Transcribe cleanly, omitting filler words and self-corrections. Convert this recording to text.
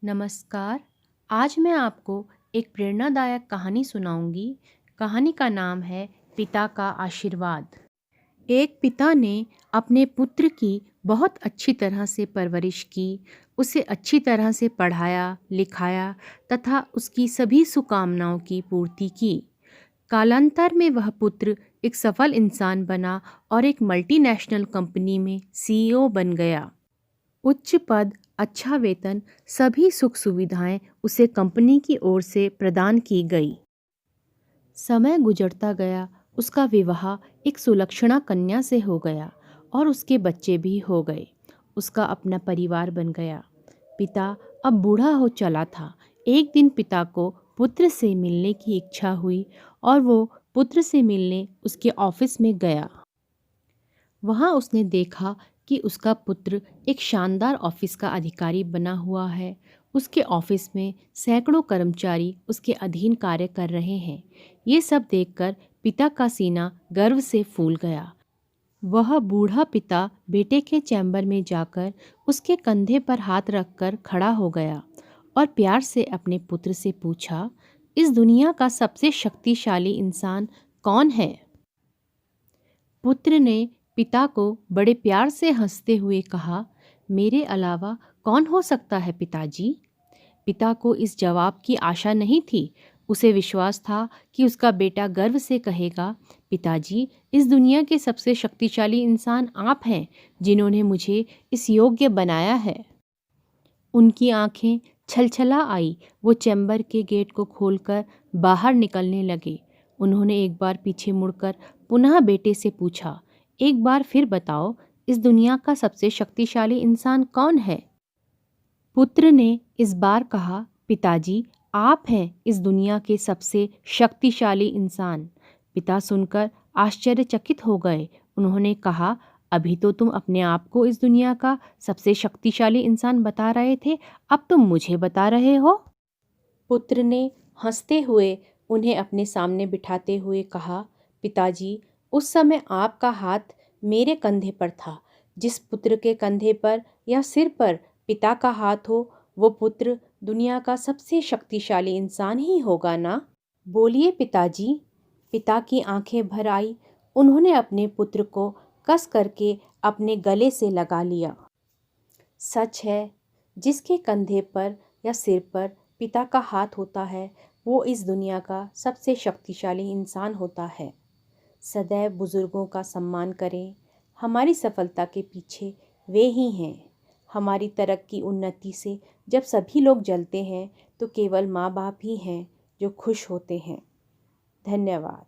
नमस्कार। आज मैं आपको एक प्रेरणादायक कहानी सुनाऊंगी। कहानी का नाम है पिता का आशीर्वाद। एक पिता ने अपने पुत्र की बहुत अच्छी तरह से परवरिश की, उसे अच्छी तरह से पढ़ाया, लिखाया तथा उसकी सभी सुकामनाओं की पूर्ति की। कालांतर में वह पुत्र एक सफल इंसान बना और एक मल्टीनेशनल कंपनी में सीईओ बन गया। उच्च पद, अच्छा वेतन, सभी सुख सुविधाएं उसे कंपनी की ओर से प्रदान की गई। समय गुजरता गया, उसका विवाह एक सुलक्षणा कन्या से हो गया और उसके बच्चे भी हो गए। उसका अपना परिवार बन गया। पिता अब बूढ़ा हो चला था। एक दिन पिता को पुत्र से मिलने की इच्छा हुई और वो पुत्र से मिलने उसके ऑफिस में गया। वहाँ उसने देखा कि उसका पुत्र एक शानदार ऑफिस का अधिकारी बना हुआ है। उसके ऑफिस में सैकड़ों कर्मचारी उसके अधीन कार्य कर रहे हैं। ये सब देखकर पिता का सीना गर्व से फूल गया। वह बूढ़ा पिता बेटे के चैम्बर में जाकर उसके कंधे पर हाथ रखकर खड़ा हो गया और प्यार से अपने पुत्र से पूछा, इस दुनिया का सबसे शक्तिशाली इंसान कौन है? पुत्र ने पिता को बड़े प्यार से हंसते हुए कहा, मेरे अलावा कौन हो सकता है पिताजी? पिता को इस जवाब की आशा नहीं थी। उसे विश्वास था कि उसका बेटा गर्व से कहेगा, पिताजी, इस दुनिया के सबसे शक्तिशाली इंसान आप हैं, जिन्होंने मुझे इस योग्य बनाया है। उनकी आंखें छलछला आई। वो चैम्बर के गेट को खोलकर बाहर निकलने लगे। उन्होंने एक बार पीछे मुड़कर पुनः बेटे से पूछा, एक बार फिर बताओ, इस दुनिया का सबसे शक्तिशाली इंसान कौन है? पुत्र ने इस बार कहा, पिताजी, आप हैं इस दुनिया के सबसे शक्तिशाली इंसान। पिता सुनकर आश्चर्यचकित हो गए। उन्होंने कहा, अभी तो तुम अपने आप को इस दुनिया का सबसे शक्तिशाली इंसान बता रहे थे, अब तुम मुझे बता रहे हो? पुत्र ने हंसते हुए उन्हें अपने सामने बिठाते हुए कहा, पिताजी, उस समय आपका हाथ मेरे कंधे पर था। जिस पुत्र के कंधे पर या सिर पर पिता का हाथ हो, वो पुत्र दुनिया का सबसे शक्तिशाली इंसान ही होगा ना? बोलिए पिताजी। पिता की आंखें भर आई। उन्होंने अपने पुत्र को कस करके अपने गले से लगा लिया। सच है, जिसके कंधे पर या सिर पर पिता का हाथ होता है, वो इस दुनिया का सबसे शक्तिशाली इंसान होता है। सदैव बुजुर्गों का सम्मान करें। हमारी सफलता के पीछे वे ही हैं। हमारी तरक्की उन्नति से जब सभी लोग जलते हैं, तो केवल माँ बाप ही हैं जो खुश होते हैं। धन्यवाद।